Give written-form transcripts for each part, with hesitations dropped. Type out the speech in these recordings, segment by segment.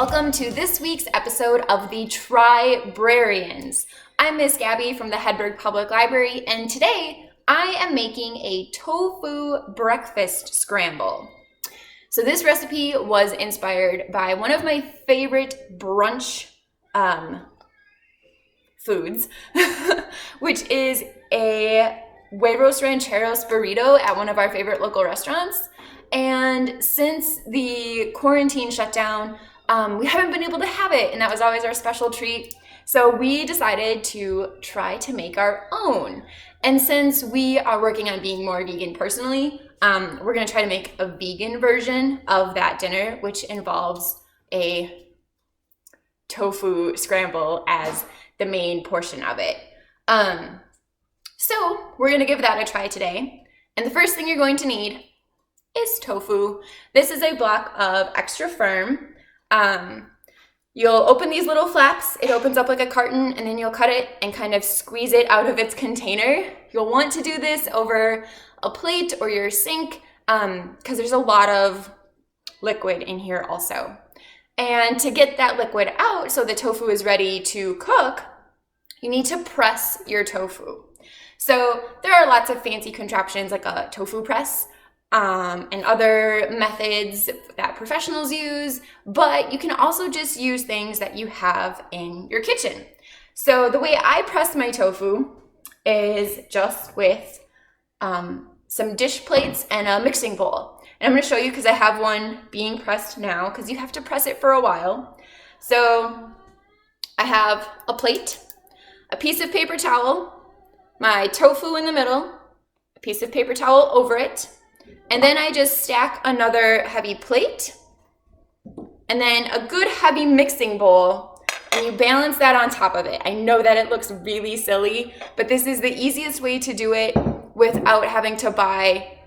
Welcome to this week's episode of the Try-Brarians. I'm Miss Gabi from the Hedberg Public Library, and today I am making a tofu breakfast scramble. So this recipe was inspired by one of my favorite brunch foods, which is a huevos rancheros burrito at one of our favorite local restaurants. And since the quarantine shut down, we haven't been able to have it, and that was always our special treat. So we decided to try to make our own. And since we are working on being more vegan personally, we're gonna try to make a vegan version of that dinner, which involves a tofu scramble as the main portion of it. So we're gonna give that a try today. And the first thing you're going to need is tofu. This is a block of extra firm. You'll open these little flaps. It opens up like a carton, and then you'll cut it and kind of squeeze it out of its container. You'll want to do this over a plate or your sink because there's a lot of liquid in here also. And to get that liquid out so the tofu is ready to cook, you need to press your tofu. So there are lots of fancy contraptions like a tofu press and other methods that professionals use, but you can also just use things that you have in your kitchen. So the way I press my tofu is just with some dish plates and a mixing bowl. And I'm going to show you because I have one being pressed now because you have to press it for a while. So I have a plate, a piece of paper towel, my tofu in the middle, a piece of paper towel over it, and then I just stack another heavy plate, and then a good heavy mixing bowl, and you balance that on top of it. I know that it looks really silly, but this is the easiest way to do it without having to buy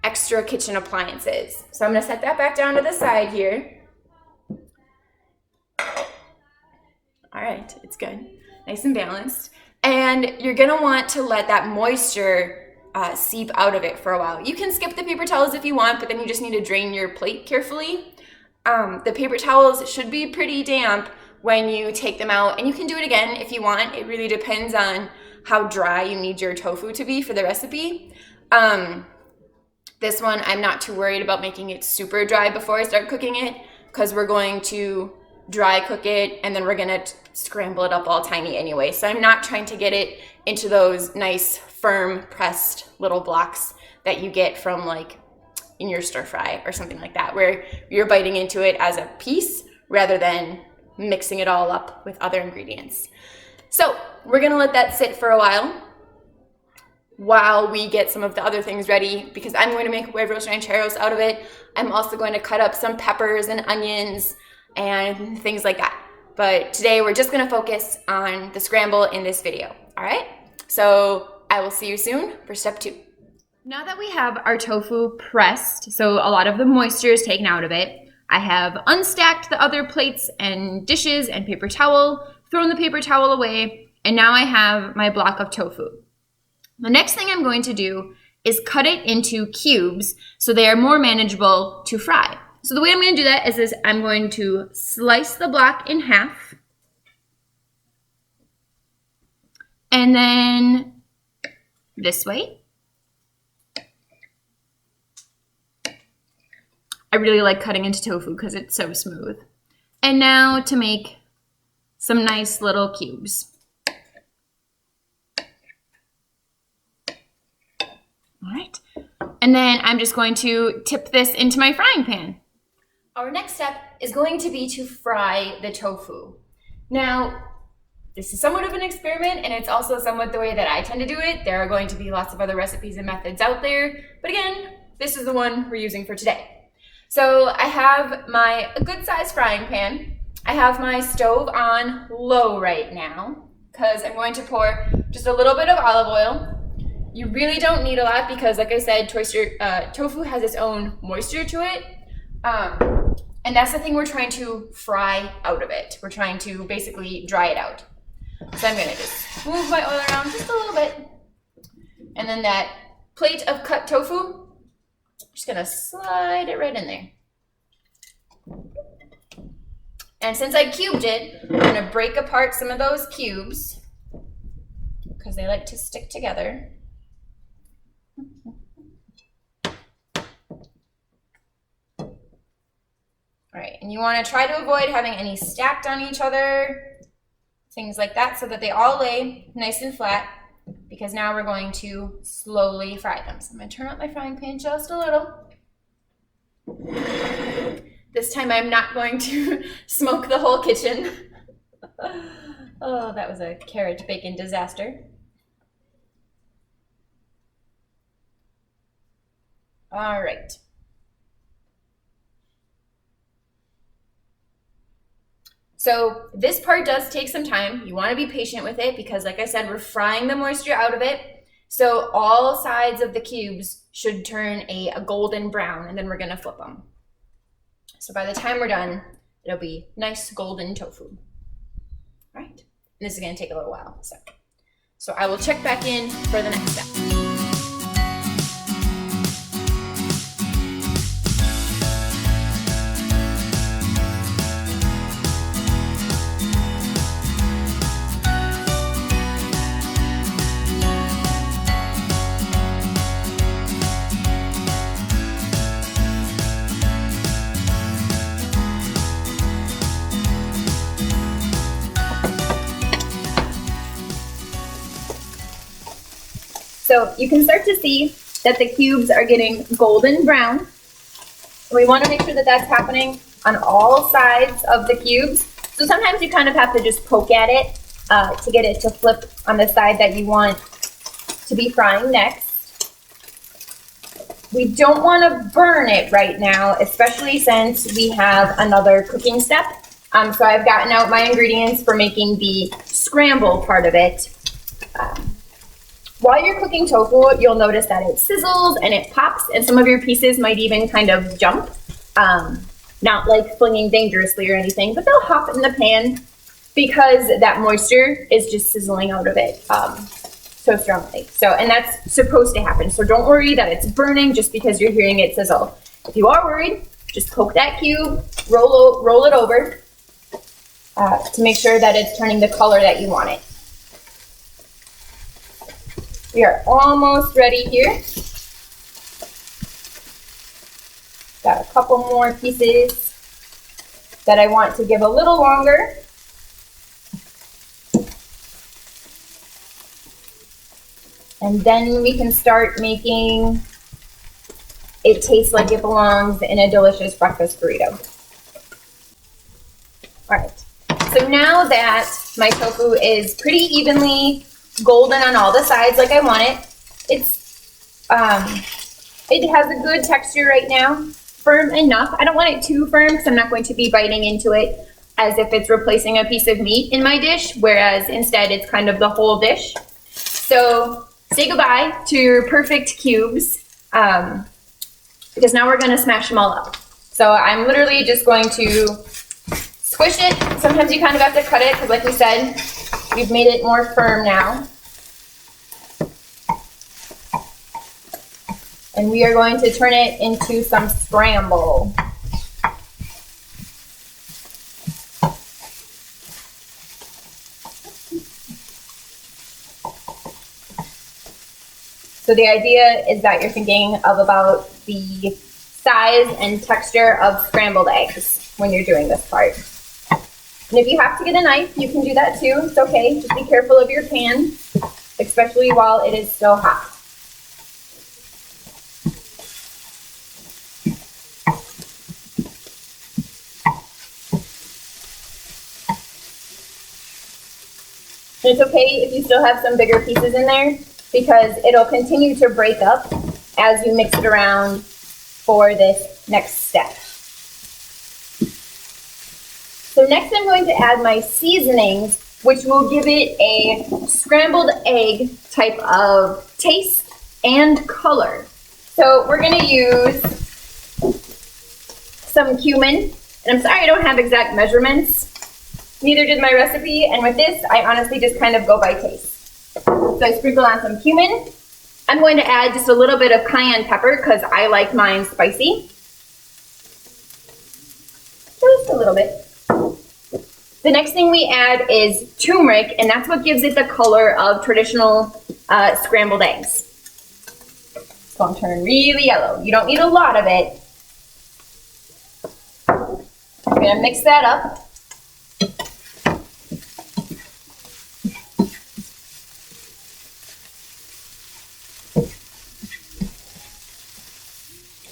extra kitchen appliances. So I'm gonna set that back down to the side here. All right, it's good, nice and balanced. And you're gonna want to let that moisture seep out of it for a while. You can skip the paper towels if you want, but then you just need to drain your plate carefully. The paper towels should be pretty damp when you take them out, and you can do it again if you want. It really depends on how dry you need your tofu to be for the recipe. This one, I'm not too worried about making it super dry before I start cooking it because we're going to dry cook it and then we're gonna scramble it up all tiny anyway. So I'm not trying to get it into those nice firm pressed little blocks that you get from like in your stir fry or something like that, where you're biting into it as a piece rather than mixing it all up with other ingredients. So we're gonna let that sit for a while we get some of the other things ready, because I'm going to make huevos rancheros out of it. I'm also going to cut up some peppers and onions and things like that. But today we're just gonna focus on the scramble in this video, all right? So I will see you soon for step 2. Now that we have our tofu pressed, so a lot of the moisture is taken out of it, I have unstacked the other plates and dishes and paper towel, thrown the paper towel away, and now I have my block of tofu. The next thing I'm going to do is cut it into cubes so they are more manageable to fry. So the way I'm going to do that is I'm going to slice the block in half, and then this way. I really like cutting into tofu because it's so smooth. And now to make some nice little cubes. All right. And then I'm just going to tip this into my frying pan. Our next step is going to be to fry the tofu. Now, this is somewhat of an experiment, and it's also somewhat the way that I tend to do it. There are going to be lots of other recipes and methods out there, but again, this is the one we're using for today. So I have a good sized frying pan. I have my stove on low right now because I'm going to pour just a little bit of olive oil. You really don't need a lot because, like I said, tofu has its own moisture to it. And that's the thing we're trying to fry out of it. We're trying to basically dry it out. So I'm gonna just move my oil around just a little bit. And then that plate of cut tofu, I'm just gonna slide it right in there. And since I cubed it, I'm gonna break apart some of those cubes because they like to stick together. All right, and you wanna try to avoid having any stacked on each other, things like that, so that they all lay nice and flat, because now we're going to slowly fry them. So I'm gonna turn up my frying pan just a little. This time I'm not going to smoke the whole kitchen. Oh, that was a carrot bacon disaster. All right. So this part does take some time. You want to be patient with it because, like I said, we're frying the moisture out of it. So all sides of the cubes should turn a golden brown, and then we're going to flip them. So by the time we're done, it'll be nice golden tofu. All right. And this is going to take a little while. So I will check back in for the next step. So you can start to see that the cubes are getting golden brown. We want to make sure that that's happening on all sides of the cubes. So sometimes you kind of have to just poke at it to get it to flip on the side that you want to be frying next. We don't want to burn it right now, especially since we have another cooking step. So I've gotten out my ingredients for making the scramble part of it. While you're cooking tofu, you'll notice that it sizzles and it pops, and some of your pieces might even kind of jump. Not like flinging dangerously or anything, but they'll hop in the pan because that moisture is just sizzling out of it so strongly. So, and that's supposed to happen. So don't worry that it's burning just because you're hearing it sizzle. If you are worried, just poke that cube, roll it over to make sure that it's turning the color that you want it. We are almost ready here. Got a couple more pieces that I want to give a little longer. And then we can start making it taste like it belongs in a delicious breakfast burrito. All right, so now that my tofu is pretty evenly golden on all the sides like I want it. It has a good texture right now, firm enough. I don't want it too firm because I'm not going to be biting into it as if it's replacing a piece of meat in my dish, whereas instead it's kind of the whole dish. So say goodbye to your perfect cubes because now we're going to smash them all up. So I'm literally just going to squish it. Sometimes you kind of have to cut it because, like we said, we've made it more firm now. And we are going to turn it into some scramble. So the idea is that you're thinking of about the size and texture of scrambled eggs when you're doing this part. And if you have to get a knife, you can do that too. It's okay. Just be careful of your pan, especially while it is still hot. And it's okay if you still have some bigger pieces in there because it'll continue to break up as you mix it around for this next step. So next I'm going to add my seasonings, which will give it a scrambled egg type of taste and color. So we're going to use some cumin, and I'm sorry I don't have exact measurements. Neither did my recipe, and with this, I honestly just kind of go by taste. So I sprinkle on some cumin. I'm going to add just a little bit of cayenne pepper because I like mine spicy. Just a little bit. The next thing we add is turmeric, and that's what gives it the color of traditional scrambled eggs. It's going to turn really yellow. You don't need a lot of it. I'm going to mix that up.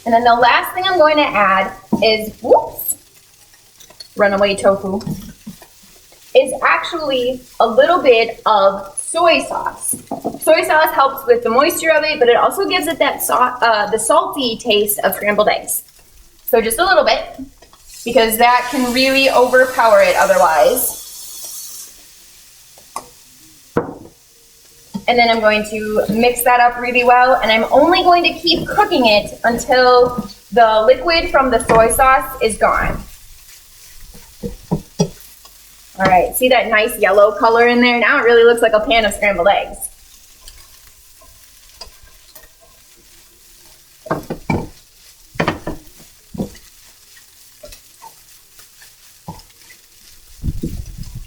And then the last thing I'm going to add is, runaway tofu, is actually a little bit of soy sauce. Soy sauce helps with the moisture of it, but it also gives it that the salty taste of scrambled eggs. So just a little bit, because that can really overpower it otherwise. And then I'm going to mix that up really well, and I'm only going to keep cooking it until the liquid from the soy sauce is gone. All right, see that nice yellow color in there? Now it really looks like a pan of scrambled eggs.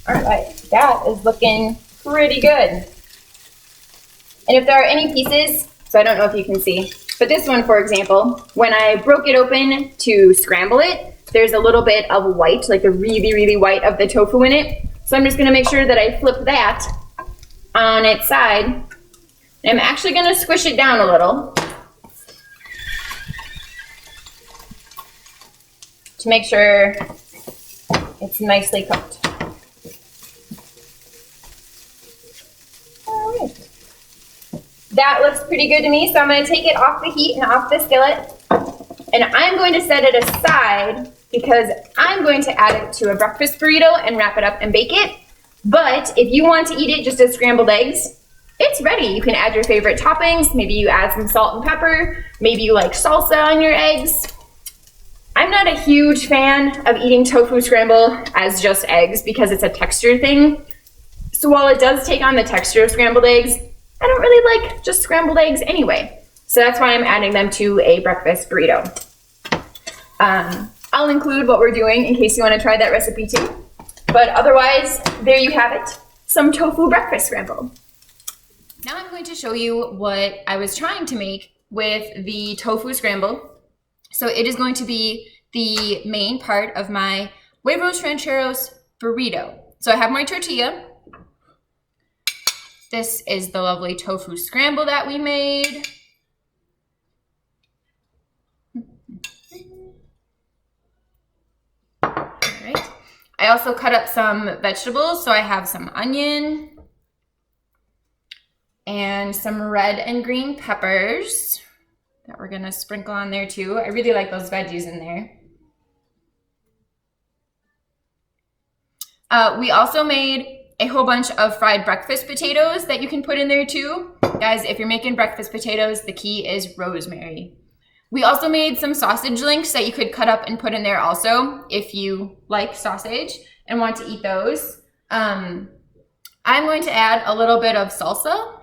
All right, that is looking pretty good. And if there are any pieces, so I don't know if you can see, but this one, for example, when I broke it open to scramble it, there's a little bit of white, like the really, really white of the tofu in it. So I'm just gonna make sure that I flip that on its side. And I'm actually gonna squish it down a little to make sure it's nicely cooked. All right. That looks pretty good to me, so I'm going to take it off the heat and off the skillet. And I'm going to set it aside because I'm going to add it to a breakfast burrito and wrap it up and bake it. But if you want to eat it just as scrambled eggs, it's ready. You can add your favorite toppings. Maybe you add some salt and pepper. Maybe you like salsa on your eggs. I'm not a huge fan of eating tofu scramble as just eggs because it's a texture thing. So while it does take on the texture of scrambled eggs, I don't really like just scrambled eggs anyway. So that's why I'm adding them to a breakfast burrito. I'll include what we're doing in case you want to try that recipe too. But otherwise, there you have it, some tofu breakfast scramble. Now I'm going to show you what I was trying to make with the tofu scramble. So it is going to be the main part of my huevos rancheros burrito. So I have my tortilla. This is the lovely tofu scramble that we made. All right. I also cut up some vegetables. So I have some onion and some red and green peppers that we're gonna sprinkle on there too. I really like those veggies in there. We also made a whole bunch of fried breakfast potatoes that you can put in there too. Guys, if you're making breakfast potatoes, the key is rosemary. We also made some sausage links that you could cut up and put in there also if you like sausage and want to eat those. I'm going to add a little bit of salsa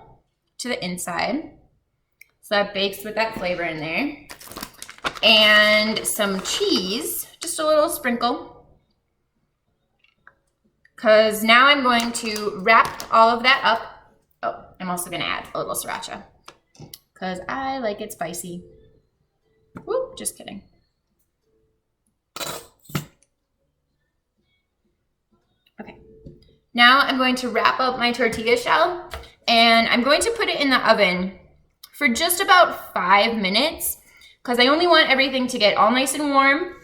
to the inside. So that bakes with that flavor in there. And some cheese, just a little sprinkle. Because now I'm going to wrap all of that up. Oh, I'm also going to add a little sriracha because I like it spicy. Whoop, just kidding. Okay, now I'm going to wrap up my tortilla shell and I'm going to put it in the oven for just about 5 minutes because I only want everything to get all nice and warm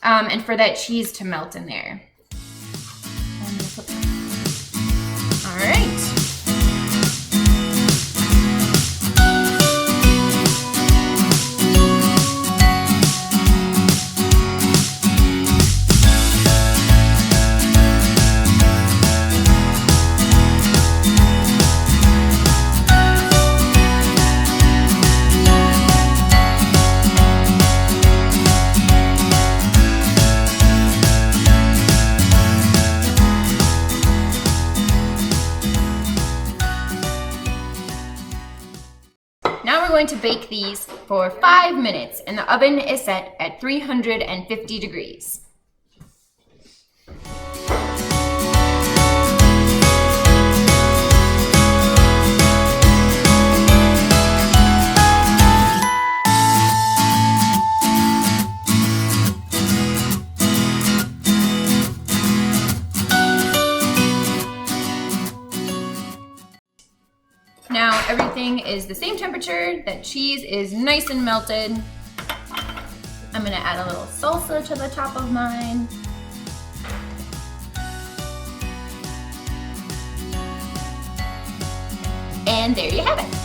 and for that cheese to melt in there. All right. Now we're going to bake these for 5 minutes and the oven is set at 350 degrees. everything is the same temperature, that cheese is nice and melted. I'm gonna add a little salsa to the top of mine. And there you have it.